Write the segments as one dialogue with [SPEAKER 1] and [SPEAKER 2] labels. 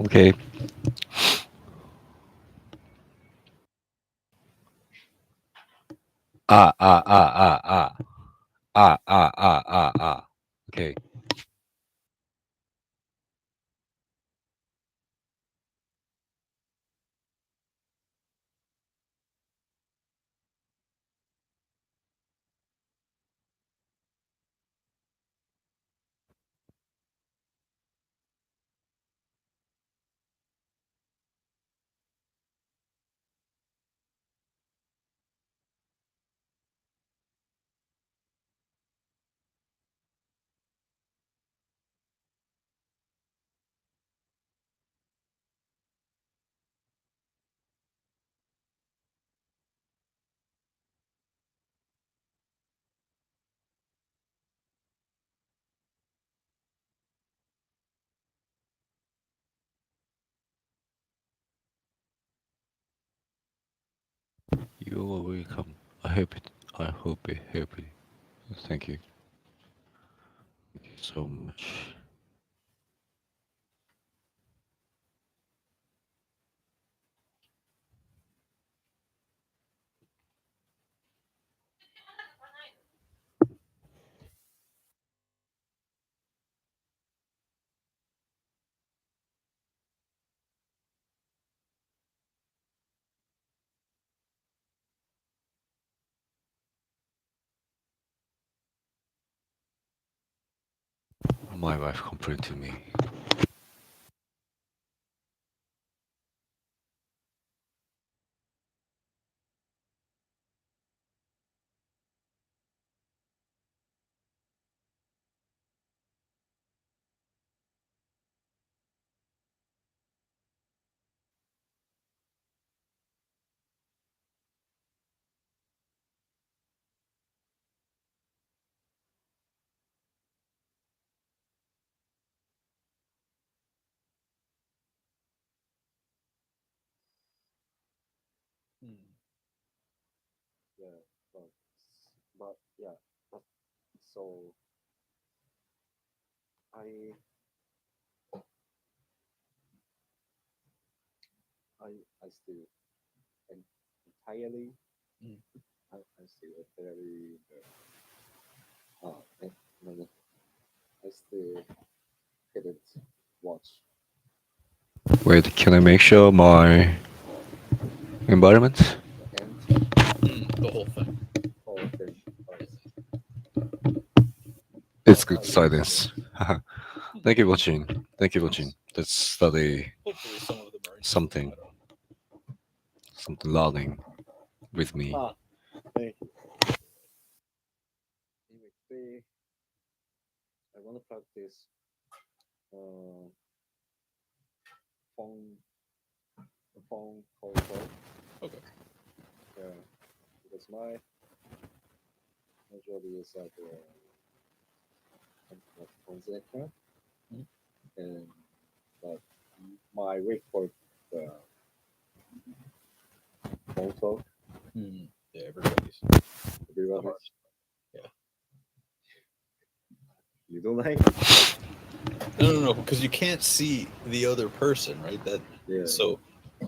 [SPEAKER 1] Okay. Ah, ah, ah, ah, ah. Ah, ah, ah, ah, ah. Okay. You are welcome. I hope it helped you. Thank you. Thank you so much. My wife complained to me.
[SPEAKER 2] Hmm. Yeah, but but yeah, but so I I I still en- entirely
[SPEAKER 3] Mm.
[SPEAKER 2] I still entirely and, no, no, I still couldn't watch
[SPEAKER 1] Wait, can I make sure my environment?
[SPEAKER 2] the end
[SPEAKER 3] The whole thing.
[SPEAKER 2] whole thing. But
[SPEAKER 1] It's good
[SPEAKER 2] I watched
[SPEAKER 1] silence. Thank you, watching. Thank you, watching. Let's study
[SPEAKER 3] Hopefully, some of them are interesting.
[SPEAKER 1] something,
[SPEAKER 3] I don't.
[SPEAKER 1] something learning with me.
[SPEAKER 2] thank you. In week three, I want to practice uh, phone phone call talk.
[SPEAKER 3] Okay.
[SPEAKER 2] Yeah, because my job is like a translator,
[SPEAKER 3] Mhm.
[SPEAKER 2] and but my week for the phone talk,
[SPEAKER 3] Yeah, everybody's the
[SPEAKER 2] everybody,
[SPEAKER 3] hardest. Yeah.
[SPEAKER 2] you don't like?
[SPEAKER 3] No, because you can't see the other person, right? That
[SPEAKER 2] Yeah,
[SPEAKER 3] so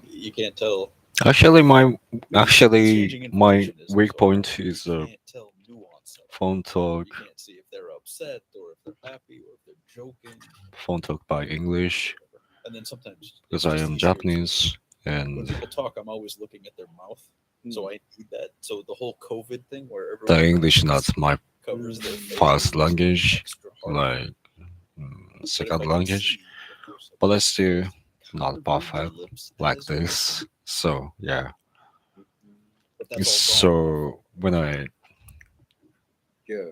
[SPEAKER 3] you can't tell.
[SPEAKER 1] Actually, my actually
[SPEAKER 3] Exchanging
[SPEAKER 1] my
[SPEAKER 3] information is
[SPEAKER 1] weak
[SPEAKER 3] also hard.
[SPEAKER 1] point
[SPEAKER 3] You
[SPEAKER 1] is
[SPEAKER 3] can't tell nuance of it.
[SPEAKER 1] phone talk,
[SPEAKER 3] You can't see if they're upset or if they're happy or if they're joking,
[SPEAKER 1] phone talk by English,
[SPEAKER 3] whatever. And then sometimes
[SPEAKER 1] because
[SPEAKER 3] it's
[SPEAKER 1] I
[SPEAKER 3] just
[SPEAKER 1] am
[SPEAKER 3] easier to
[SPEAKER 1] Japanese,
[SPEAKER 3] when
[SPEAKER 1] and
[SPEAKER 3] people talk. I'm always looking at their mouth, so I need that. So the whole COVID thing, where
[SPEAKER 1] the
[SPEAKER 3] everyone
[SPEAKER 1] English not my
[SPEAKER 3] covers their face,
[SPEAKER 1] first
[SPEAKER 3] makes it
[SPEAKER 1] language,
[SPEAKER 3] extra hard.
[SPEAKER 1] like
[SPEAKER 3] But if
[SPEAKER 1] second
[SPEAKER 3] I can
[SPEAKER 1] language,
[SPEAKER 3] see the person
[SPEAKER 1] but I still
[SPEAKER 3] kind
[SPEAKER 1] not
[SPEAKER 3] of move their
[SPEAKER 1] perfect
[SPEAKER 3] lips
[SPEAKER 1] like
[SPEAKER 3] as you're listening,
[SPEAKER 1] this. So yeah,
[SPEAKER 3] but that's all gone on a
[SPEAKER 1] so
[SPEAKER 3] phone.
[SPEAKER 1] when I
[SPEAKER 2] yeah.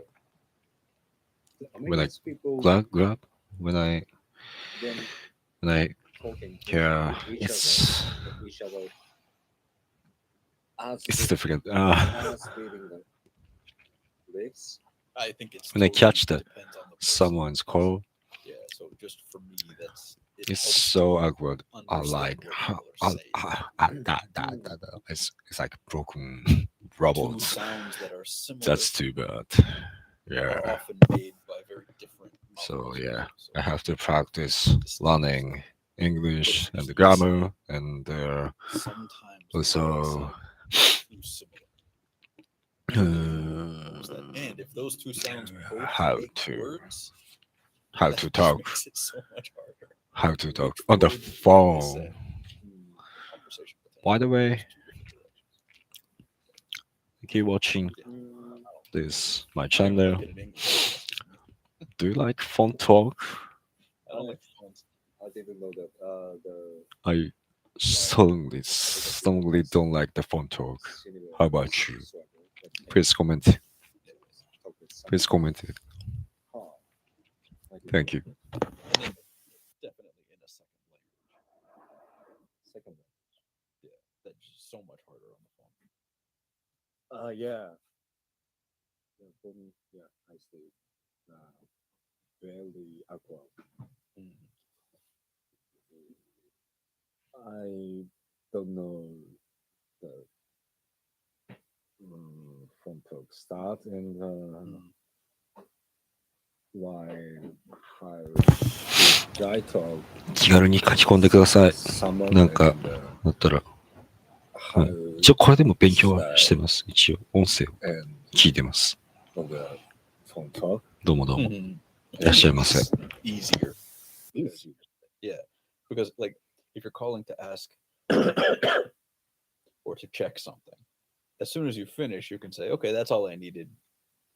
[SPEAKER 2] The
[SPEAKER 1] when I
[SPEAKER 2] American people
[SPEAKER 1] grab when I
[SPEAKER 2] then
[SPEAKER 1] when I
[SPEAKER 2] talking
[SPEAKER 1] yeah,
[SPEAKER 2] with each other as
[SPEAKER 1] it's
[SPEAKER 2] with
[SPEAKER 1] difficult.
[SPEAKER 2] as reading the lips.
[SPEAKER 3] I think it's
[SPEAKER 1] When I
[SPEAKER 3] totally
[SPEAKER 1] catch the
[SPEAKER 3] depends on the person.
[SPEAKER 1] someone's call,
[SPEAKER 3] Yeah, so just for me, that's it
[SPEAKER 1] it's
[SPEAKER 3] helps to
[SPEAKER 1] so awkward. I
[SPEAKER 3] understand
[SPEAKER 1] like
[SPEAKER 3] what people are saying.
[SPEAKER 1] it's like broken
[SPEAKER 3] Two
[SPEAKER 1] robots.
[SPEAKER 3] sounds that are similar
[SPEAKER 1] That's too bad. Yeah.
[SPEAKER 3] are often made by very different mouth
[SPEAKER 1] So
[SPEAKER 3] muscles.
[SPEAKER 1] yeah,
[SPEAKER 3] So
[SPEAKER 1] I have to practice
[SPEAKER 3] distinguish them.
[SPEAKER 1] learning English and the grammar and
[SPEAKER 3] Sometimes
[SPEAKER 1] also
[SPEAKER 3] too similar. What was that? And if those two sounds both
[SPEAKER 1] how
[SPEAKER 3] make
[SPEAKER 1] to
[SPEAKER 3] words,
[SPEAKER 1] how
[SPEAKER 3] that
[SPEAKER 1] to
[SPEAKER 3] just
[SPEAKER 1] talk
[SPEAKER 3] makes it so much harder.
[SPEAKER 1] how to talk
[SPEAKER 3] Which
[SPEAKER 1] on the
[SPEAKER 3] word they
[SPEAKER 1] phone.
[SPEAKER 3] said.
[SPEAKER 2] Mm.
[SPEAKER 3] Conversation potential
[SPEAKER 1] By the way,
[SPEAKER 3] goes two different directions.
[SPEAKER 1] keep watching
[SPEAKER 2] Mm.
[SPEAKER 1] this my
[SPEAKER 3] I don't even
[SPEAKER 1] channel.
[SPEAKER 3] like it in English. That's just me.
[SPEAKER 1] Do you like phone talk?
[SPEAKER 3] I don't like phones.
[SPEAKER 2] I didn't know that. The
[SPEAKER 1] I strongly don't like the phone talk.
[SPEAKER 2] similar.
[SPEAKER 1] How about you?
[SPEAKER 2] swagger that can
[SPEAKER 1] Please comment.
[SPEAKER 2] talk with
[SPEAKER 1] Please
[SPEAKER 2] someone.
[SPEAKER 1] comment it.
[SPEAKER 2] Huh. I didn't
[SPEAKER 1] Thank
[SPEAKER 2] know
[SPEAKER 1] you.
[SPEAKER 3] And then definitely in a second language.
[SPEAKER 2] that. Second one.
[SPEAKER 3] Yeah, that's just so much harder on the phone.
[SPEAKER 2] Yeah. Yeah, for me, yeah, I stay barely awkward. I don't know the phone talk start and why how should I talk
[SPEAKER 1] 気軽に書き込んでください。
[SPEAKER 2] someone
[SPEAKER 1] なんか
[SPEAKER 2] and
[SPEAKER 1] だったら、
[SPEAKER 2] how
[SPEAKER 1] 一応これでも勉強はしてます。一応音声を
[SPEAKER 2] and
[SPEAKER 1] 聞いてます。
[SPEAKER 2] on the phone talk
[SPEAKER 1] どうもどうも。
[SPEAKER 3] Mhm.
[SPEAKER 1] いらっしゃいませ。
[SPEAKER 3] Easier.
[SPEAKER 2] easy.
[SPEAKER 3] Yeah, because like if you're calling to ask or to check something, as soon as you finish, you can say, "Okay, that's all I needed.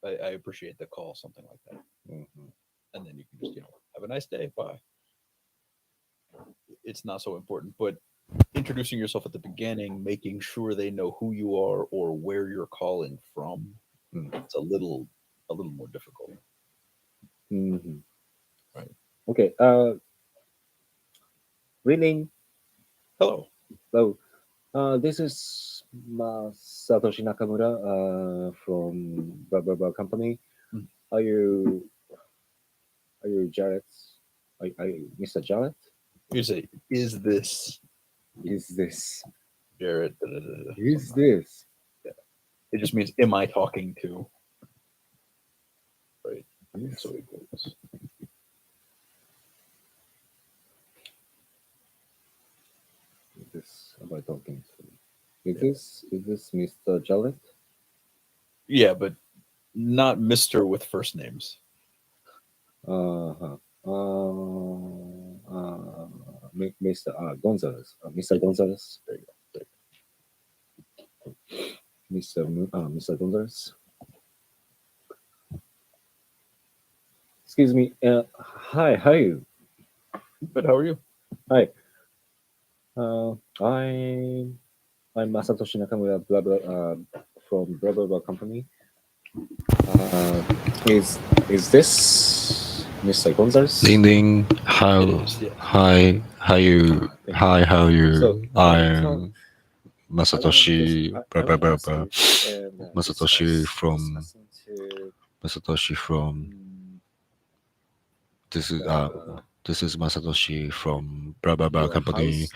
[SPEAKER 3] I appreciate the call," something like that,
[SPEAKER 2] Mhm.
[SPEAKER 3] and then you can just have a nice day. Bye. It's not so important, but introducing yourself at the beginning, making sure they know who you are or where you're calling from, it's a little more difficult.
[SPEAKER 2] Mhm.
[SPEAKER 3] Right.
[SPEAKER 2] Okay. Reading.
[SPEAKER 3] Hello.
[SPEAKER 2] So, this is Satoshi Nakamura from blah blah blah company.
[SPEAKER 3] Mm.
[SPEAKER 2] Are you Jarrett? Are you Mr. Jarrett?
[SPEAKER 3] You say, "Is this
[SPEAKER 2] Is this?
[SPEAKER 3] Jared?" Da, da, da, da.
[SPEAKER 2] Is this?
[SPEAKER 3] It just means, "Am I talking to?" Right.
[SPEAKER 2] Is
[SPEAKER 3] So it goes.
[SPEAKER 2] this? Am I talking to? Is this Mr. Jarrett?
[SPEAKER 3] Yeah, but not Mister with first names.
[SPEAKER 2] Uh-huh. Mr. Gonzalez. Mr. Gonzalez.
[SPEAKER 3] There you go.
[SPEAKER 2] Mr. Gonzalez. Excuse me. Hi, how are you?
[SPEAKER 3] But how are you?
[SPEAKER 2] Hi. I'm Masatoshi Nakamura, blah blah, from blah blah blah company. Is this Mr. Gonzalez?
[SPEAKER 1] Ding ding. How?
[SPEAKER 3] It is, yeah.
[SPEAKER 1] Hi. How you? Hi. How you?
[SPEAKER 2] So,
[SPEAKER 1] I'm Masatoshi. Blah blah blah blah. Masatoshi from. Masatoshi from. This is Masatoshi from blah blah blah company.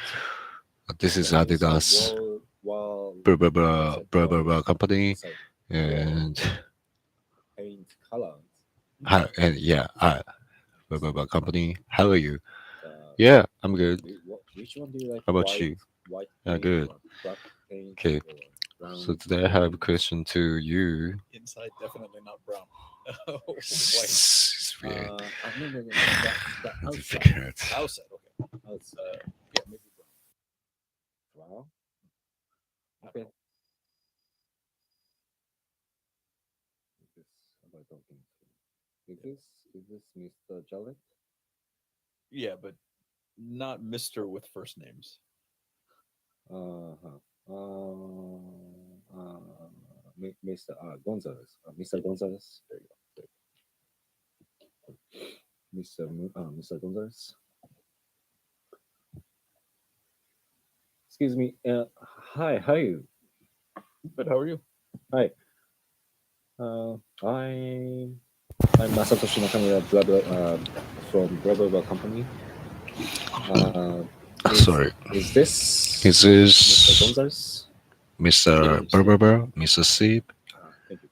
[SPEAKER 1] This is Adidas. Blah blah blah blah blah blah company. And
[SPEAKER 2] Paint colors.
[SPEAKER 1] and yeah, blah blah blah company. How are you? Yeah, I'm good.
[SPEAKER 2] Which one do you like?
[SPEAKER 1] How about
[SPEAKER 2] white,
[SPEAKER 1] you?
[SPEAKER 2] White
[SPEAKER 1] Yeah,
[SPEAKER 2] paint
[SPEAKER 1] good.
[SPEAKER 2] or black paint?
[SPEAKER 1] Okay.
[SPEAKER 2] Or brown
[SPEAKER 1] So today I have a
[SPEAKER 2] paint?
[SPEAKER 1] question to you.
[SPEAKER 3] Inside, definitely not brown. White.
[SPEAKER 1] It's weird.
[SPEAKER 2] No. The
[SPEAKER 1] I have to
[SPEAKER 2] outside.
[SPEAKER 1] figure it.
[SPEAKER 3] Outside, okay.
[SPEAKER 2] Outside.
[SPEAKER 3] Yeah, maybe brown.
[SPEAKER 2] Wow. Okay. Am I talking to? Is this Mr. Jarrett?
[SPEAKER 3] Yeah, but not Mister with first names.
[SPEAKER 2] Uh-huh. Mr. Gonzalez. Mr. Gonzalez.
[SPEAKER 3] There you go.
[SPEAKER 2] Mr. Gonzalez. Excuse me. Hi, how are you?
[SPEAKER 3] But how are you?
[SPEAKER 2] Hi. I'm Masatoshi Nakamura, blah blah, from blah blah blah company.
[SPEAKER 1] Sorry.
[SPEAKER 2] Is this
[SPEAKER 1] Is
[SPEAKER 2] Mr.
[SPEAKER 1] this
[SPEAKER 2] Gonzalez?
[SPEAKER 1] Mr. Berber, Mr. Sip?
[SPEAKER 2] Thank you.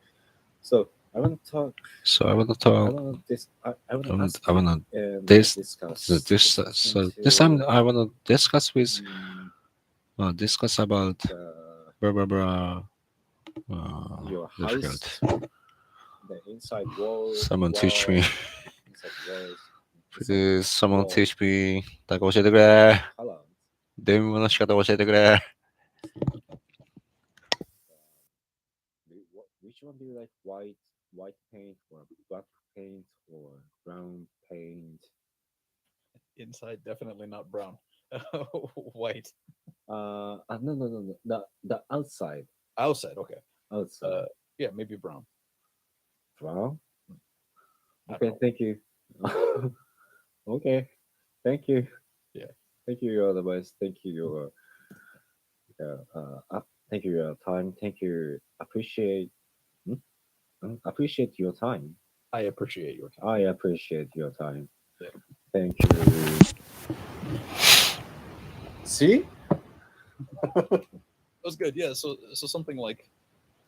[SPEAKER 2] So, I want to talk.
[SPEAKER 1] So I want to
[SPEAKER 2] I
[SPEAKER 1] talk.
[SPEAKER 2] want this. I want
[SPEAKER 1] I
[SPEAKER 2] to
[SPEAKER 1] want,
[SPEAKER 2] ask
[SPEAKER 1] I want
[SPEAKER 2] you
[SPEAKER 1] to
[SPEAKER 2] and
[SPEAKER 1] this
[SPEAKER 2] discuss.
[SPEAKER 1] so this time I want to discuss with
[SPEAKER 2] Mm,
[SPEAKER 1] discuss about blah blah blah.
[SPEAKER 2] your
[SPEAKER 1] Difficult.
[SPEAKER 2] house, the inside wall.
[SPEAKER 1] Someone teach me.
[SPEAKER 2] Inside walls.
[SPEAKER 1] Please, someone
[SPEAKER 2] wall,
[SPEAKER 1] teach me. 誰か教えてくれ。
[SPEAKER 2] color.
[SPEAKER 1] 電話の仕方教えてくれ。
[SPEAKER 2] Which one do you like? White paint or black paint or brown paint?
[SPEAKER 3] Inside, definitely not brown. White.
[SPEAKER 2] No. The outside.
[SPEAKER 3] Outside, okay.
[SPEAKER 2] Outside.
[SPEAKER 3] Yeah, maybe brown.
[SPEAKER 2] Brown.
[SPEAKER 3] I don't
[SPEAKER 2] Okay,
[SPEAKER 3] know.
[SPEAKER 2] thank you. Okay, thank you.
[SPEAKER 3] Yeah.
[SPEAKER 2] Thank you your advice. Thank you your thank you your time. Thank you appreciate your time.
[SPEAKER 3] I appreciate your time.
[SPEAKER 2] I appreciate your time.
[SPEAKER 3] Yeah.
[SPEAKER 2] Thank you. See?
[SPEAKER 3] That was good. Yeah. So something like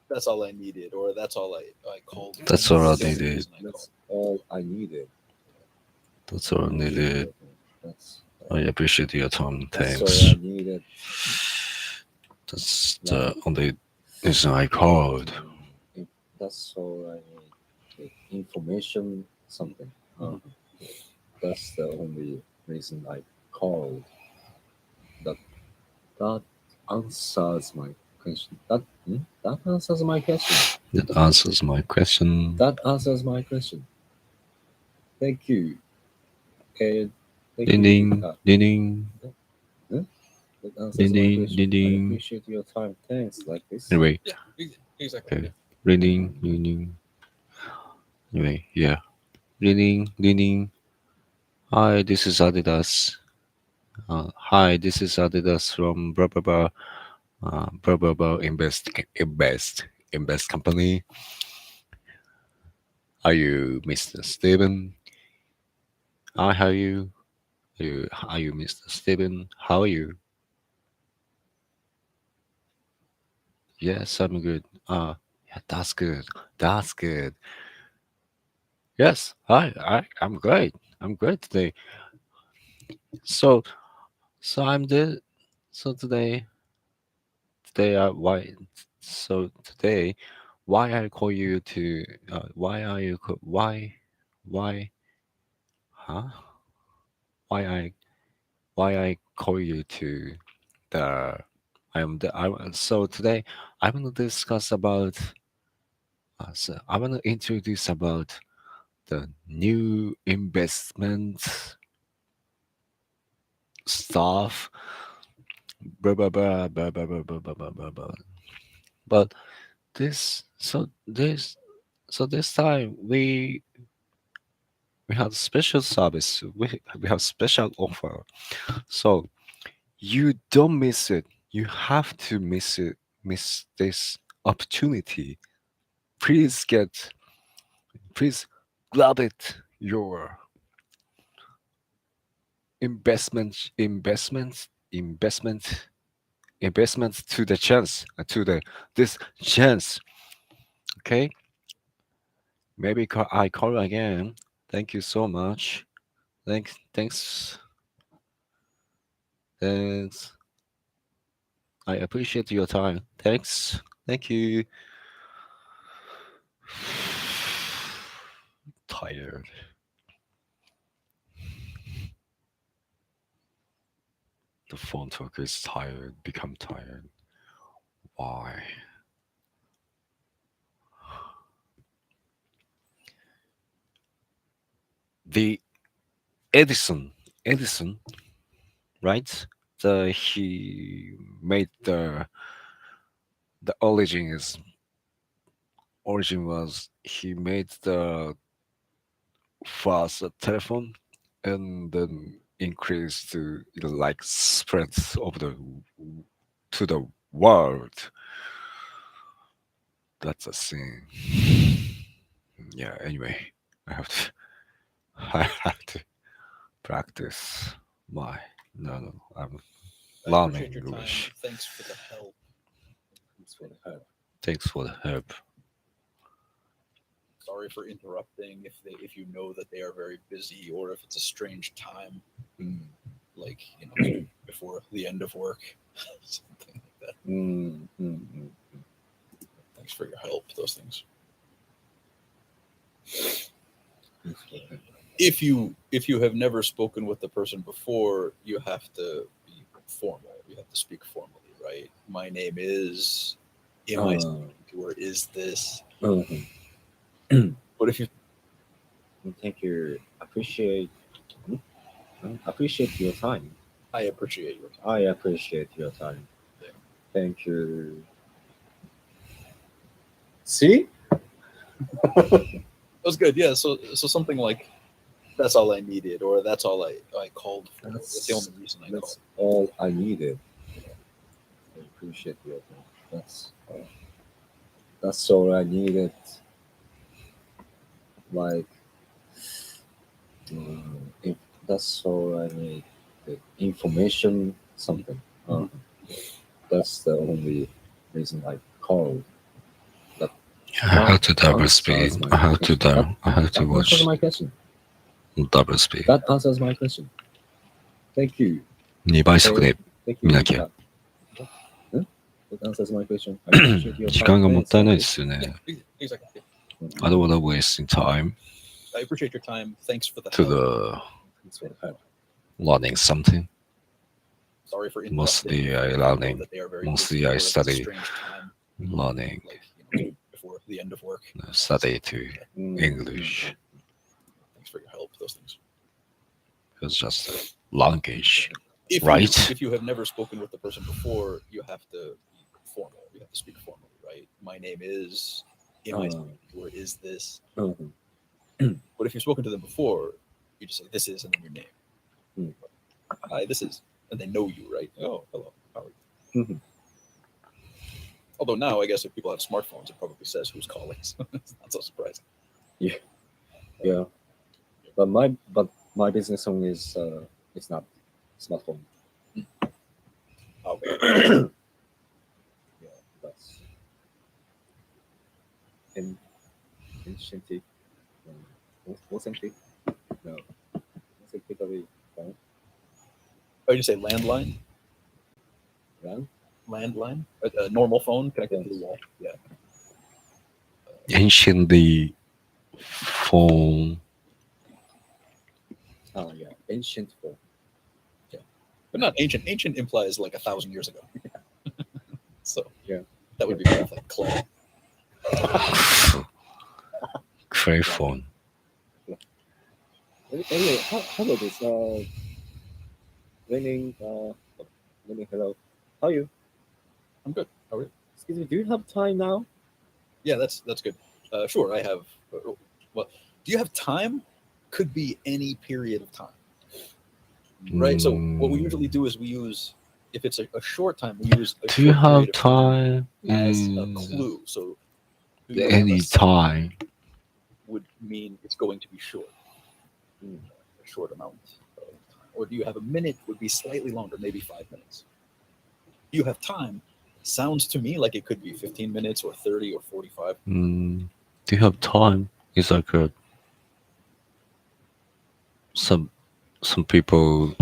[SPEAKER 3] that's all I needed, or that's all I called.
[SPEAKER 1] That's all I
[SPEAKER 3] the only
[SPEAKER 1] needed.
[SPEAKER 3] reason I
[SPEAKER 2] That's
[SPEAKER 3] called.
[SPEAKER 2] all I needed.
[SPEAKER 1] That's all I needed.
[SPEAKER 2] That's
[SPEAKER 1] I appreciate your time.
[SPEAKER 2] that's all
[SPEAKER 1] Thanks.
[SPEAKER 2] I needed.
[SPEAKER 1] That's the only reason I called.
[SPEAKER 2] That's all I need. Information, something. That's the only reason I called. That answers my question. That answers my question.
[SPEAKER 1] That answers my question.
[SPEAKER 2] That answers my question. Thank you. And thank
[SPEAKER 1] Ding
[SPEAKER 2] you.
[SPEAKER 1] ding ding ding
[SPEAKER 2] That answers
[SPEAKER 1] ding
[SPEAKER 2] my
[SPEAKER 1] ding
[SPEAKER 2] question.
[SPEAKER 1] ding
[SPEAKER 2] I
[SPEAKER 1] ding.
[SPEAKER 2] appreciate your time. Thanks. Like this.
[SPEAKER 1] Anyway,
[SPEAKER 3] Yeah, exactly.
[SPEAKER 1] okay. Ding ding ding ding. Anyway, yeah. Ding ding ding ding. Hi, this is Adidas. Hi, this is Adidas from blah blah blah. Blah blah blah. Invest company. Are you Mr. Steven? Hi, how are you? Are you Mr. Steven? How are you? Yes, I'm good. Yeah, that's good. That's good. Yes, I'm great. I'm great today. So, so I'm the, so today, today, why I call you to, why are you, why, huh? Why I call you to the, so today, I want to discuss about, so I want to introduce about the new investment stuff, blah blah blah blah blah blah blah blah blah blah. Blah. But this time we have special service. We have special offer. So you don't miss it. You have to miss this opportunity. Please please grab it. Your investment to the chance to the this chance. Okay, maybe I call again. Thank you so much. Thanks. Thanks. I appreciate your time. Thanks. Thank you. Tired. The phone talker is tired. Become tired. Why? The Edison, right? He made the origin was he made the first telephone and then increased to like spread over to the world. That's a thing. Yeah. Anyway, I have to I have to practice my no. I'm
[SPEAKER 3] I
[SPEAKER 1] learning
[SPEAKER 3] appreciate your time.
[SPEAKER 1] English.
[SPEAKER 3] Thanks for the help.
[SPEAKER 2] Thanks for the help.
[SPEAKER 1] Thanks for the help.
[SPEAKER 3] sorry for interrupting if you know that they are very busy or if it's a strange time, like before the end of work, something like that. Thanks for your help. Those things. If you have never spoken with the person before, you have to be formal. You have to speak formally, right? My name is. Am I speaking to, or is this? But if you
[SPEAKER 2] Thank you. Appreciate your time.
[SPEAKER 3] I appreciate your time.
[SPEAKER 2] I appreciate your time.
[SPEAKER 3] Yeah.
[SPEAKER 2] Thank you. See?
[SPEAKER 3] That was good. Yeah. So something like that's all I needed, or that's all I called for. That's the only reason I called.
[SPEAKER 2] That's all I needed. I appreciate your time. That's all I needed. Like, if that's all I need, the information, something. That's the only reason I called.
[SPEAKER 1] I have to double speed. I have to watch
[SPEAKER 2] answers my question.
[SPEAKER 1] double speed.
[SPEAKER 2] That answers my question. Thank you.
[SPEAKER 1] 2倍速で
[SPEAKER 2] Thank
[SPEAKER 1] 見
[SPEAKER 2] you.
[SPEAKER 1] なきゃ。
[SPEAKER 2] That answers my question. I appreciate your
[SPEAKER 1] 時間がもったいないで
[SPEAKER 2] time.
[SPEAKER 1] すよね。
[SPEAKER 3] Exactly.
[SPEAKER 1] I don't want to waste time
[SPEAKER 3] I appreciate your time. Thanks for the
[SPEAKER 1] to
[SPEAKER 3] help.
[SPEAKER 1] the
[SPEAKER 2] Thanks for the help.
[SPEAKER 1] learning something.
[SPEAKER 3] Sorry for interrupting.
[SPEAKER 1] Mostly I
[SPEAKER 3] if you know
[SPEAKER 1] learning.
[SPEAKER 3] that they are very
[SPEAKER 1] Mostly
[SPEAKER 3] busy,
[SPEAKER 1] I
[SPEAKER 3] or if it's a
[SPEAKER 1] study.
[SPEAKER 3] strange time,
[SPEAKER 1] Learning,
[SPEAKER 3] like before the end of work.
[SPEAKER 1] study to
[SPEAKER 2] Mm.
[SPEAKER 1] English.
[SPEAKER 3] Thanks for your help. Those things.
[SPEAKER 1] It's just language.
[SPEAKER 3] If
[SPEAKER 1] Right.
[SPEAKER 3] if you have never spoken with the person before, you have to be formal. You have to speak formally, right? My name is. Am I speaking to, or is this?
[SPEAKER 2] Mhm.
[SPEAKER 3] But if you've spoken to them before, you just say this is and then your name.
[SPEAKER 2] Mm.
[SPEAKER 3] Hi, this is, and they know you, right? Oh, hello. How are you?
[SPEAKER 2] Mhm.
[SPEAKER 3] Although now, I guess if people have smartphones, it probably says who's calling. So it's not so surprising.
[SPEAKER 2] Yeah. But my business phone is it's not smartphone.
[SPEAKER 3] Okay.
[SPEAKER 2] Yeah, that's ancient. Authentic. No. Authentically phone.
[SPEAKER 3] Oh, you say landline?
[SPEAKER 2] Yeah.
[SPEAKER 3] Landline? A normal phone connected to the wall? Yeah.
[SPEAKER 1] Anciently phone.
[SPEAKER 2] Oh yeah. Ancient phone.
[SPEAKER 3] But not ancient. Ancient implies like 1,000 years ago. So
[SPEAKER 2] Yeah.
[SPEAKER 3] that would be more like clay.
[SPEAKER 1] Clay phone.
[SPEAKER 2] Anyway, how about this? Raining, hello. How are you?
[SPEAKER 3] I'm good. How are you?
[SPEAKER 2] Excuse me, do you have time now?
[SPEAKER 3] Yeah, that's good. Sure, I have. Well, do you have time? Could be any period of time. Right. So what we usually do is we use, if it's a short time, we use a
[SPEAKER 1] Do you
[SPEAKER 3] short
[SPEAKER 1] have
[SPEAKER 3] period of time
[SPEAKER 1] time?
[SPEAKER 3] as a clue. So do you have
[SPEAKER 1] Any
[SPEAKER 3] a second
[SPEAKER 1] time.
[SPEAKER 3] would mean it's going to be short. A short amount of time. Or do you have a minute would be slightly longer, maybe 5 minutes. You have time sounds to me like it could be 15 minutes or 30 or 45.
[SPEAKER 1] Do you have time? It's like some people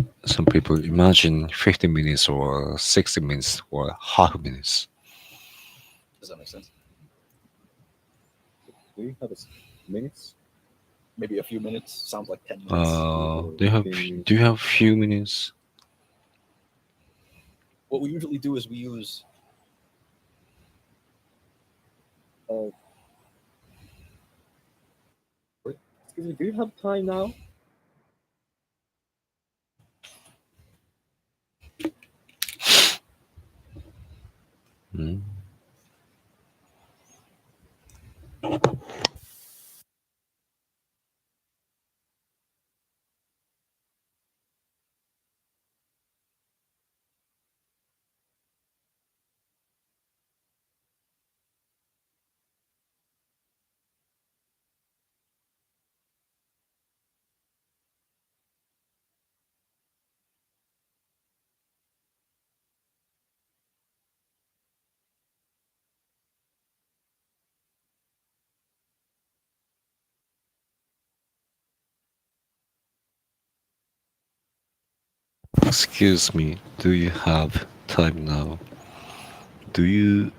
[SPEAKER 1] imagine 50 minutes or 60 minutes or half minutes.
[SPEAKER 3] Does that make sense?
[SPEAKER 2] Do you have minutes?
[SPEAKER 3] Maybe a few minutes sounds like 10 minutes.
[SPEAKER 1] Do you have few minutes?
[SPEAKER 3] What we usually do is we use
[SPEAKER 2] Excuse me, do you have time now?
[SPEAKER 1] Hmm? Excuse me, do you have time now? Do you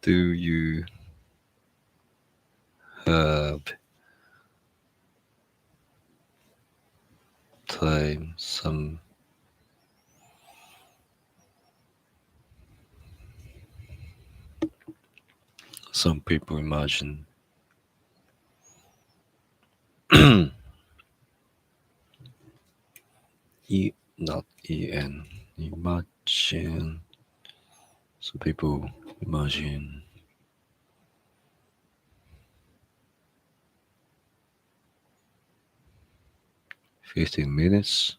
[SPEAKER 1] do you have time some people imagine not en imagine some people imagine 15 minutes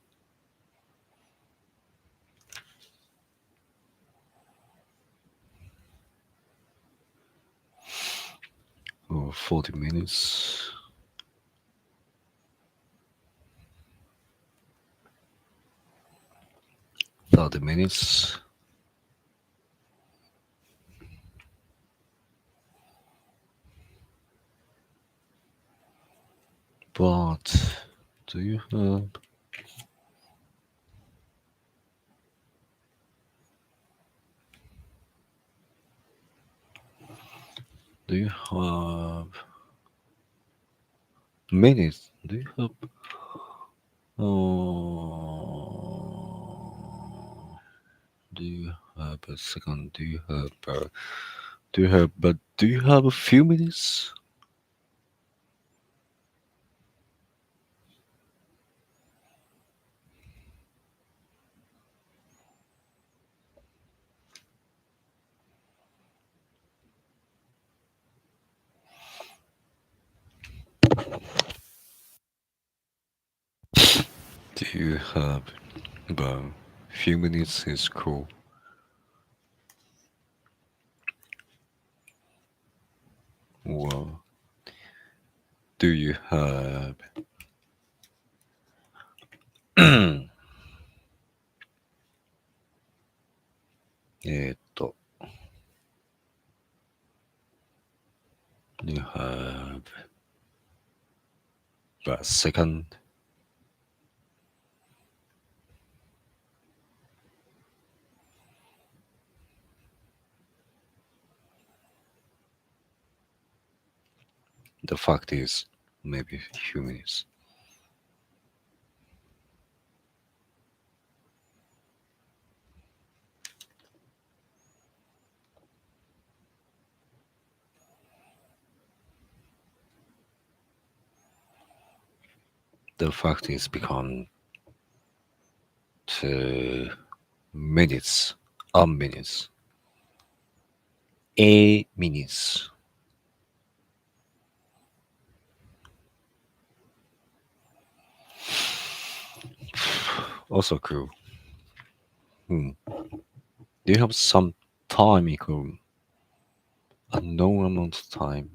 [SPEAKER 1] or 40 minutes. $30. But do you have minutes? Do you have do you have a second? Do you have a few minutes? Do you have about few minutes is cool. Or do you have do you have a second? The fact is, maybe few minutes. The fact is become 2 minutes, minutes, 8 minutes. Also cool. Do you have some time equal a known amount of time?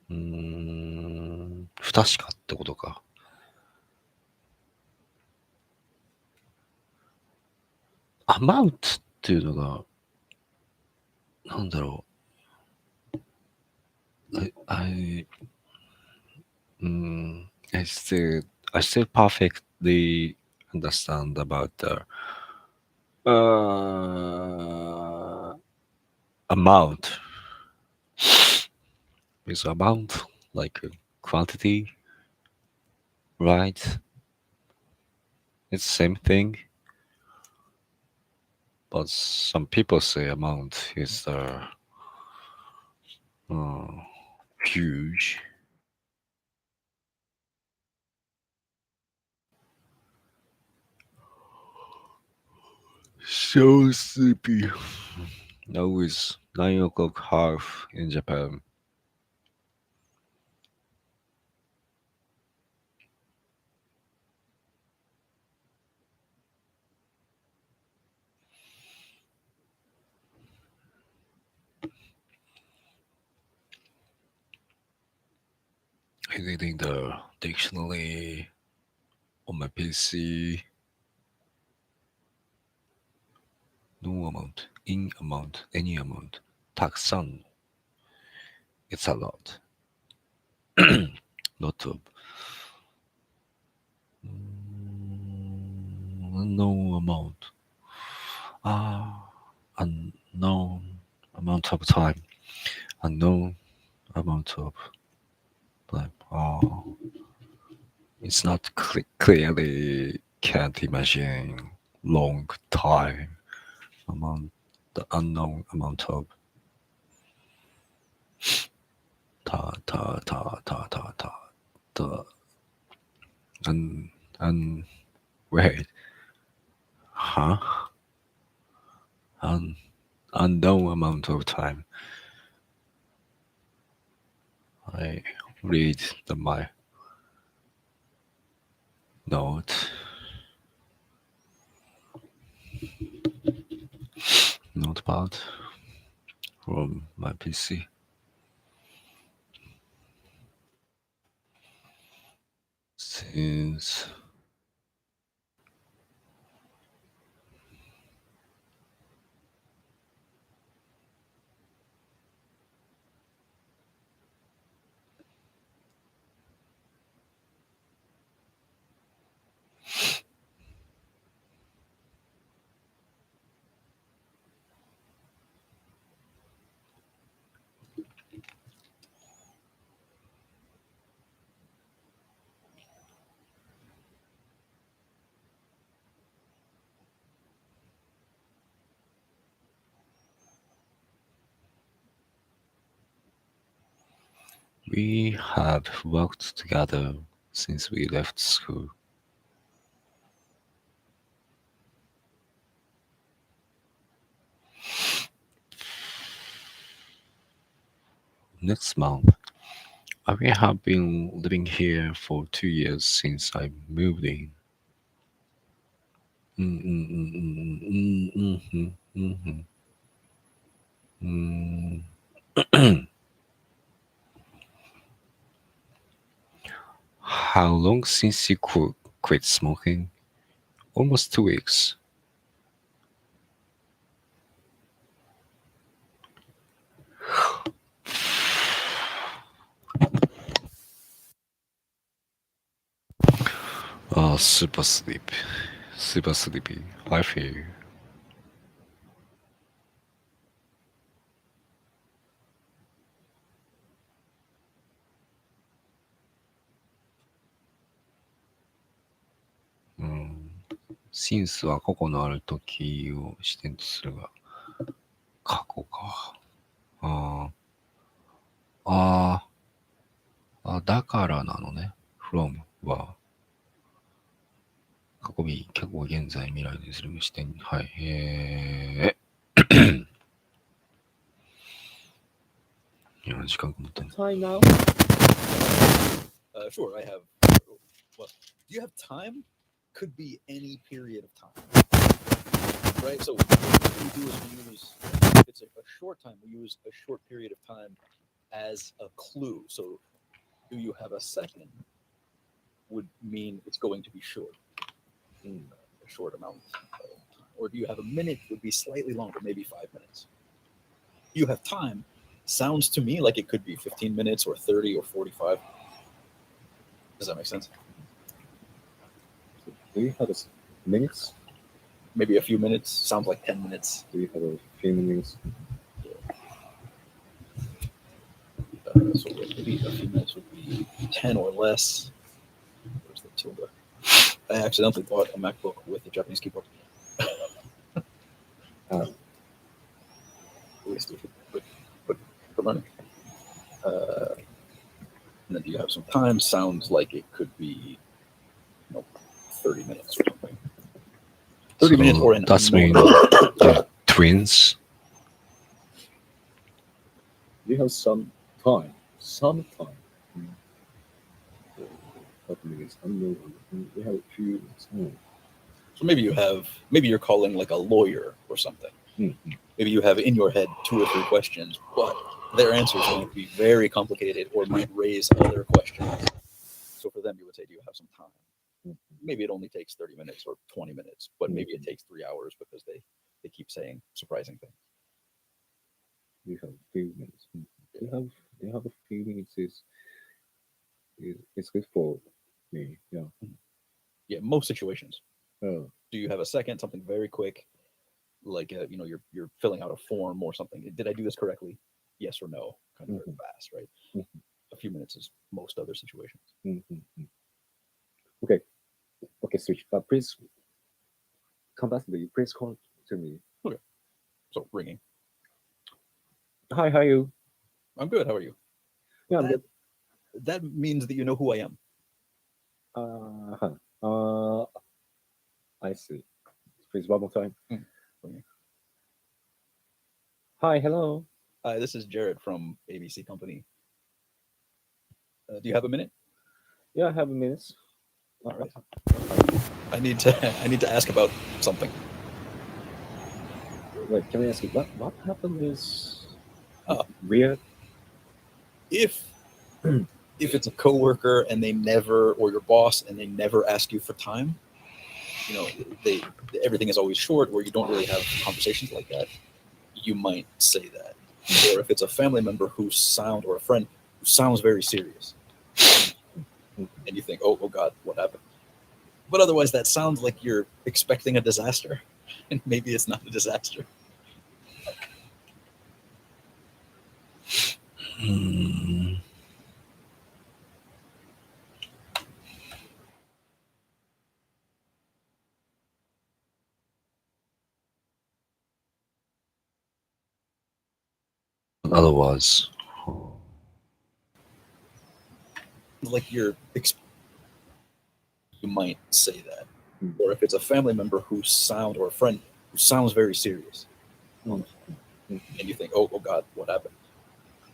[SPEAKER 1] 不確かってことか。amount っていうのが、なんだろう。I still perfectly understand about the amount. Is amount like quantity, right? It's the same thing. But some people say amount is huge. So sleepy. Now it's 9 o'clock half in Japan. I'm reading the dictionary on my PC. no amount, in amount, any amount, たくさんの it's a lot lot of unknown amount unknown amount of time unknown amount of time it's not clearly can't imagine long time amount the unknown amount of the wait huh unknown amount of time I read my note notepad from my PC. Since we have worked together since we left school. Next month, we have been living here for 2 years since I moved in. How long since you quit smoking? Almost 2 weeks. Super sleepy. Super sleepy. I feel. since は過去のある時を視点とするが、過去か。だからなのね。from は、過去日、過去、現在、未来にする視点。はい。いや、時間がもったいない。
[SPEAKER 2] Time now?
[SPEAKER 3] Sure, I have. Well, do you have time? Could be any period of time. Right? So what we do is we use, if it's a short time, we use a short period of time as a clue. So do you have a second would mean it's going to be short, a short amount of time. Or do you have a minute would be slightly longer, maybe 5 minutes. You have time sounds to me like it could be 15 minutes or 30 or 45. Does that make sense?
[SPEAKER 2] Do you have minutes?
[SPEAKER 3] Maybe a few minutes. Sounds like 10 minutes.
[SPEAKER 2] Do you have a few minutes?
[SPEAKER 3] So maybe a few minutes would be 10 or less. Where's the tilde? I accidentally bought a MacBook with a Japanese keyboard. Wasted, but for learning. And then do you have some time? Sounds like it could be 30 minutes or something. 30 minutes or an
[SPEAKER 1] That's mean twins.
[SPEAKER 2] You have some time. Some time. What minutes? You have a few minutes.
[SPEAKER 3] So maybe you're calling like a lawyer or something. Maybe you have in your head 2 or 3 questions, but their answers might be very complicated or might raise other questions. So for them, you would say, do you have some time? Maybe it only takes 30 minutes or 20 minutes, but maybe it takes 3 hours because they they keep saying surprising things.
[SPEAKER 2] You have a few minutes. Do you have a few minutes is it's good for me. Yeah.
[SPEAKER 3] Yeah, most situations.
[SPEAKER 2] Oh.
[SPEAKER 3] Do you have a second? Something very quick, like you're filling out a form or something. Did I do this correctly? Yes or no? Kind of very fast, right? A few minutes is most other situations.
[SPEAKER 2] Okay. Okay, switch. Please come back to me. Please call to me.
[SPEAKER 3] Okay. So ringing.
[SPEAKER 2] Hi, how are you?
[SPEAKER 3] I'm good. How are you?
[SPEAKER 2] Yeah, I'm good.
[SPEAKER 3] That means that you know who I am.
[SPEAKER 2] I see. Please one more time.
[SPEAKER 3] Okay.
[SPEAKER 2] Hi, hello.
[SPEAKER 3] Hi, this is Jared from ABC Company. Do you have a minute?
[SPEAKER 2] Yeah, I have a minute.
[SPEAKER 3] All right. I need to ask about something.
[SPEAKER 2] Wait, can I ask you what happened is
[SPEAKER 3] Uh,
[SPEAKER 2] weird?
[SPEAKER 3] If it's a coworker and they never, or your boss and they never ask you for time, everything is always short, or you don't really have conversations like that, you might say that. Or if it's a family member or a friend who sounds very serious, and you think, oh God, what happened? But otherwise, that sounds like you're expecting a disaster, and maybe it's not a disaster.
[SPEAKER 1] Otherwise,
[SPEAKER 3] Like you might say that. Or if it's a family member or a friend who sounds very serious, and you think, oh God, what happened?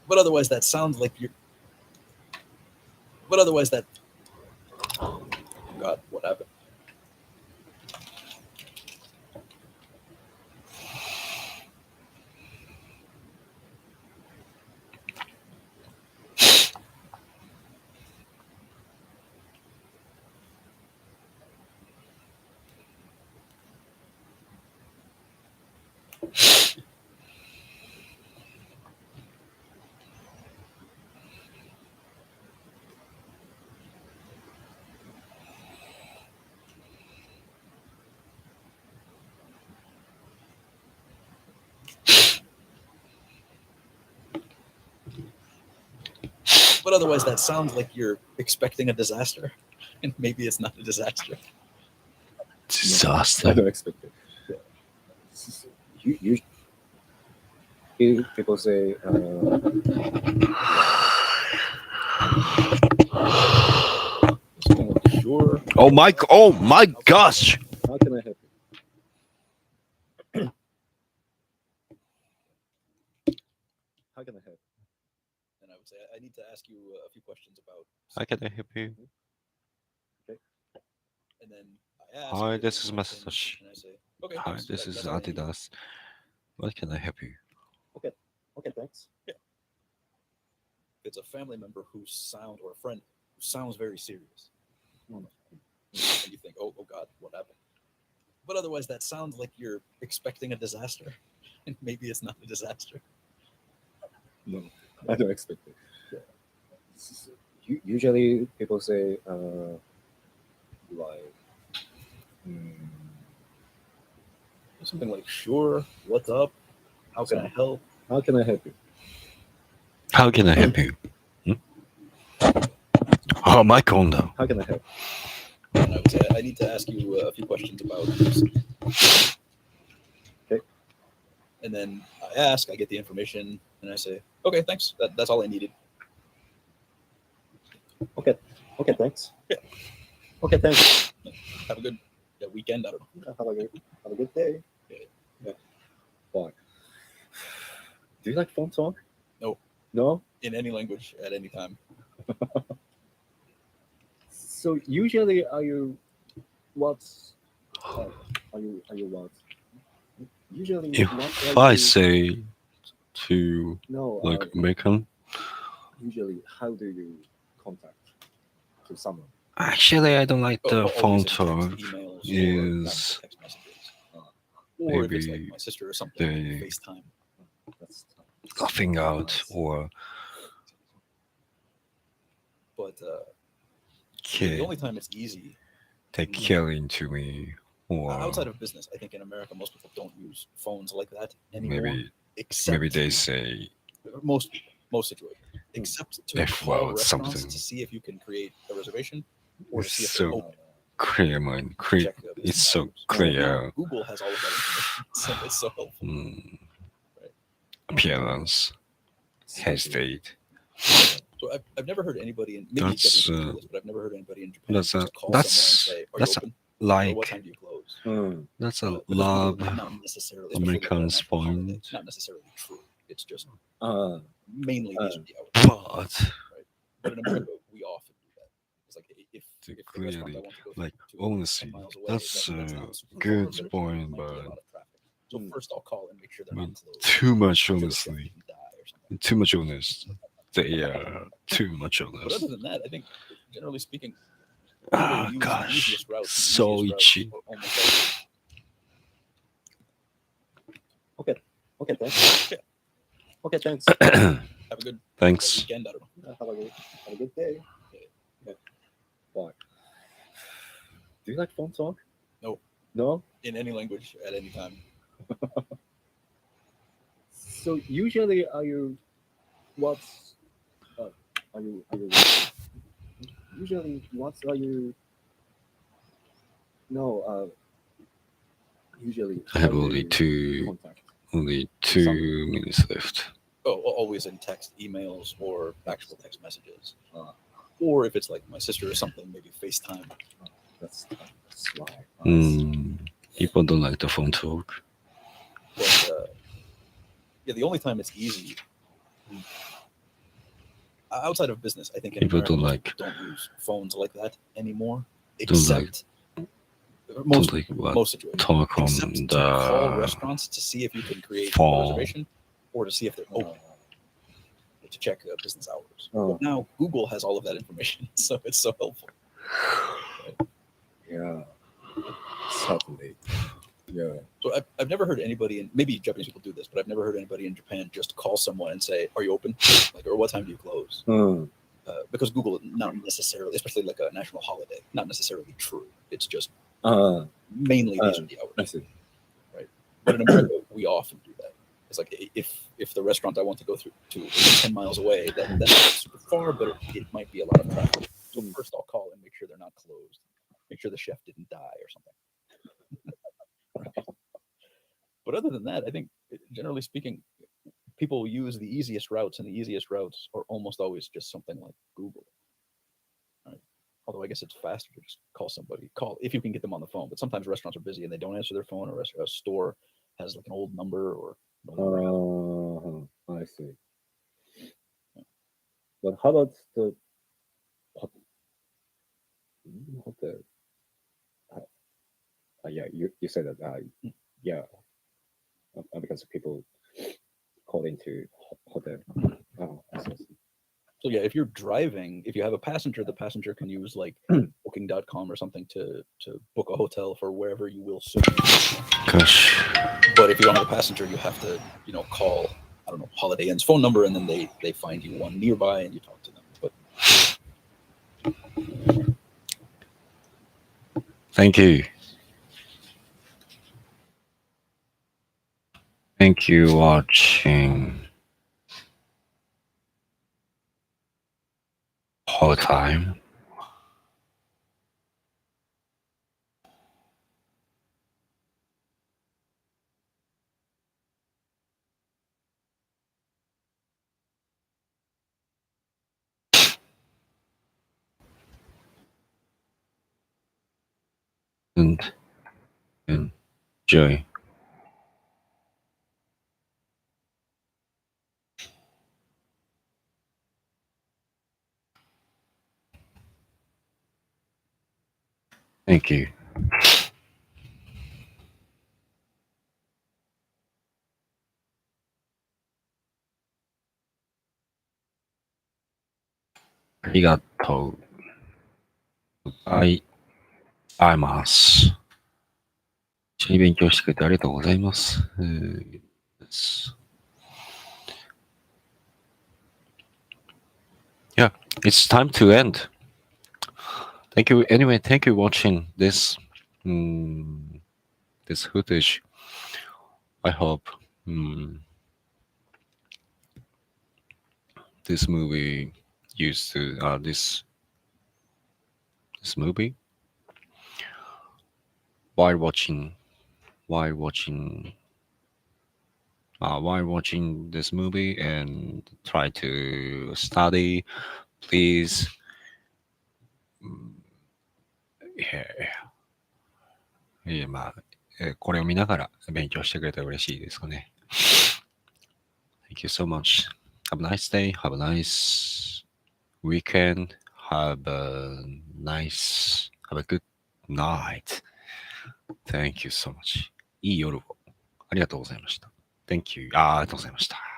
[SPEAKER 3] But otherwise, that sounds like you're. But otherwise, that. Oh God, what happened? But otherwise, that sounds like you're expecting a disaster, and maybe it's not a disaster.
[SPEAKER 2] I
[SPEAKER 1] disaster.
[SPEAKER 2] don't expect it. People say,
[SPEAKER 3] Sure.
[SPEAKER 1] Oh my gosh!
[SPEAKER 2] how can I help you? How can I help?
[SPEAKER 3] And I would say, I need to ask you a few questions about.
[SPEAKER 1] How can I help you?
[SPEAKER 3] And then I ask.
[SPEAKER 1] Hi,
[SPEAKER 3] I get
[SPEAKER 1] this
[SPEAKER 3] the
[SPEAKER 1] is
[SPEAKER 3] information,
[SPEAKER 1] Masashi.
[SPEAKER 3] and I say, okay,
[SPEAKER 1] Hi,
[SPEAKER 3] thanks.
[SPEAKER 1] this is
[SPEAKER 3] That's all I need.
[SPEAKER 1] Adidas. What can I help you?
[SPEAKER 2] Okay, thanks.
[SPEAKER 3] If it's a family member or a friend who sounds very serious, and you think, oh God, what happened? But otherwise, that sounds like you're expecting a disaster, and maybe it's not a disaster.
[SPEAKER 2] No, I don't expect it. Usually people say, like,
[SPEAKER 3] Something like, sure, what's up? How can I help?
[SPEAKER 2] how can I help you?
[SPEAKER 1] How can I help you? Oh, my condo.
[SPEAKER 2] How can I help?
[SPEAKER 3] And I would say, I need to ask you a few questions about this.
[SPEAKER 2] Okay.
[SPEAKER 3] And then I ask, I get the information, and I say, okay, thanks. That's all I needed.
[SPEAKER 2] Okay, thanks.
[SPEAKER 3] Yeah.
[SPEAKER 2] Okay, thanks.
[SPEAKER 3] Have a good weekend. I don't know.
[SPEAKER 2] Have a good day.
[SPEAKER 3] Yeah.
[SPEAKER 2] Bye. Do you like phone talk?
[SPEAKER 3] No.
[SPEAKER 2] No.
[SPEAKER 3] In any language at any time.
[SPEAKER 2] So usually, are you what? Are you what? Usually,
[SPEAKER 1] If
[SPEAKER 2] what
[SPEAKER 1] I
[SPEAKER 2] are you?
[SPEAKER 1] say to
[SPEAKER 2] No.
[SPEAKER 1] like American,
[SPEAKER 2] Usually, how do you contact to someone?
[SPEAKER 1] actually I don't like the
[SPEAKER 3] Oh,
[SPEAKER 1] phone
[SPEAKER 3] using text,
[SPEAKER 1] talk.
[SPEAKER 3] emails, or
[SPEAKER 1] Is
[SPEAKER 3] text messages. Or if it's like
[SPEAKER 1] maybe
[SPEAKER 3] my sister or something, maybe
[SPEAKER 1] they
[SPEAKER 3] FaceTime.
[SPEAKER 2] That's
[SPEAKER 1] laughing out
[SPEAKER 2] nice.
[SPEAKER 1] or
[SPEAKER 3] But the
[SPEAKER 1] kid
[SPEAKER 3] only time it's easy
[SPEAKER 1] take caring to me or
[SPEAKER 3] outside of business, I think in America most people don't use phones like that anymore.
[SPEAKER 1] maybe
[SPEAKER 3] Except
[SPEAKER 1] they say
[SPEAKER 3] most situations, except to
[SPEAKER 1] F
[SPEAKER 3] call
[SPEAKER 1] word
[SPEAKER 3] restaurants
[SPEAKER 1] something.
[SPEAKER 3] to see if you can create a reservation or to
[SPEAKER 1] It's
[SPEAKER 3] see if they're
[SPEAKER 1] so
[SPEAKER 3] open.
[SPEAKER 1] clear, man.
[SPEAKER 3] Check the
[SPEAKER 1] It's
[SPEAKER 3] business
[SPEAKER 1] so
[SPEAKER 3] hours.
[SPEAKER 1] clear.
[SPEAKER 3] Now, Google has all of that information, so it's so helpful. Right.
[SPEAKER 1] Appearance, hesitate.
[SPEAKER 3] So I've never heard anybody in maybe
[SPEAKER 1] That's,
[SPEAKER 3] Japanese people do this, but I've never heard anybody in Japan
[SPEAKER 1] that's a-
[SPEAKER 3] just call
[SPEAKER 1] that's-
[SPEAKER 3] someone and say, "Are you
[SPEAKER 1] that's a-
[SPEAKER 3] open? Or what
[SPEAKER 1] Like
[SPEAKER 3] time do you close?"
[SPEAKER 1] that's a
[SPEAKER 3] Because
[SPEAKER 1] love
[SPEAKER 3] Google, not necessarily, especially like a
[SPEAKER 1] Americans
[SPEAKER 3] national holiday,
[SPEAKER 1] point,
[SPEAKER 3] not necessarily true. It's just
[SPEAKER 2] Uh,
[SPEAKER 3] mainly these are the hours.
[SPEAKER 1] but
[SPEAKER 3] But in America, we often do that. It's like if
[SPEAKER 1] to
[SPEAKER 3] the restaurant I
[SPEAKER 1] clearly,
[SPEAKER 3] want to go
[SPEAKER 1] like
[SPEAKER 3] to
[SPEAKER 1] honestly,
[SPEAKER 3] 10 miles away,
[SPEAKER 1] that's
[SPEAKER 3] then
[SPEAKER 1] a
[SPEAKER 3] not super
[SPEAKER 1] good
[SPEAKER 3] far, but
[SPEAKER 1] point,
[SPEAKER 3] it might be a
[SPEAKER 1] but
[SPEAKER 3] lot of traffic. So first I'll call and make sure
[SPEAKER 1] I
[SPEAKER 3] they're
[SPEAKER 1] mean,
[SPEAKER 3] not closed.
[SPEAKER 1] too much
[SPEAKER 3] Make sure the chef
[SPEAKER 1] honestly,
[SPEAKER 3] didn't die or something.
[SPEAKER 1] too much honest. They are too much
[SPEAKER 3] But
[SPEAKER 1] honest.
[SPEAKER 3] other than that, I think generally speaking, people
[SPEAKER 1] Ah,
[SPEAKER 3] use the
[SPEAKER 1] gosh,
[SPEAKER 3] easiest routes. The
[SPEAKER 1] so
[SPEAKER 3] easiest routes
[SPEAKER 1] itchy.
[SPEAKER 3] are almost always.
[SPEAKER 2] okay, thanks.
[SPEAKER 3] Yeah.
[SPEAKER 2] Okay, thanks.
[SPEAKER 3] Have a good
[SPEAKER 1] Thanks.
[SPEAKER 3] weekend. I don't know.
[SPEAKER 2] Have a good day. Yeah. Bye. Do you like phone talk?
[SPEAKER 3] No.
[SPEAKER 2] No?
[SPEAKER 3] In any language at any time.
[SPEAKER 2] So usually are you usually what are you no usually
[SPEAKER 1] I have
[SPEAKER 2] how do
[SPEAKER 1] only
[SPEAKER 2] you contact?
[SPEAKER 1] only 2 minutes left.
[SPEAKER 3] Oh, always in text, emails, or actual text messages.
[SPEAKER 2] Uh,
[SPEAKER 3] Or if it's like my sister or something, maybe FaceTime.
[SPEAKER 2] That's why. I see.
[SPEAKER 1] People don't like the phone talk.
[SPEAKER 3] But yeah, the only time it's easy outside of business, I think in
[SPEAKER 1] People
[SPEAKER 3] America
[SPEAKER 1] don't
[SPEAKER 3] most
[SPEAKER 1] like-
[SPEAKER 3] people don't use phones like that anymore.
[SPEAKER 1] Don't like-
[SPEAKER 3] Except most
[SPEAKER 1] Don't like what
[SPEAKER 3] most situations.
[SPEAKER 1] talk on
[SPEAKER 3] Except to call
[SPEAKER 1] the
[SPEAKER 3] restaurants to see if you can create
[SPEAKER 1] phone.
[SPEAKER 3] a reservation or to see if they're open to check business hours.
[SPEAKER 2] Oh.
[SPEAKER 3] But now Google has all of that information, so it's so helpful.
[SPEAKER 2] Yeah. Certainly. Yeah.
[SPEAKER 3] So I've never heard anybody, in maybe Japanese people do this, but I've never heard anybody in Japan just call someone and say, "Are you open?" Like, or "What time do you close?" Because Google, not necessarily, especially like a national holiday, not necessarily true. It's just mainly these are the
[SPEAKER 2] I
[SPEAKER 3] hours.
[SPEAKER 2] see.
[SPEAKER 3] But in America, we often do that. It's like if the restaurant I want to go to is 10 miles away, that's not super far, but it might be a lot of traffic. So first I'll call and make sure they're not closed. Make sure the chef didn't die or something. But other than that, I think generally speaking, people use the easiest routes, and the easiest routes are almost always just something like Google. Right? Although I guess it's faster to just call somebody. Call if you can get them on the phone. But sometimes restaurants are busy and they don't answer their phone, or a store has like an old number or no number.
[SPEAKER 2] I see. But how about the hotel? Yeah, you said that. Yeah, because people call into hotel. Oh, I see.
[SPEAKER 3] So yeah, if you're driving, if you have a passenger, the passenger can use like booking.com or something to book a hotel for wherever you will soon.
[SPEAKER 1] Gosh.
[SPEAKER 3] But if you don't have a passenger, you have to, call, I don't know, Holiday Inn's phone number, and then they find you one nearby and you talk to them. But
[SPEAKER 1] Thank you. Thank you watching whole time. And enjoy. Thank you. ありがとうございます。一緒に勉強してくれてありがとうございます。Yeah, it's time to end. Thank you. Anyway, thank you watching this this footage. I hope this movie used to this movie while watching this movie and try to study, please. Yeah, これを見ながら勉強してくれたら嬉しいですかね。Thank you so much. Have a nice day. Have a nice weekend. Have a good night. Thank you so much. いい夜をありがとうございました。Thank you. ありがとうございました。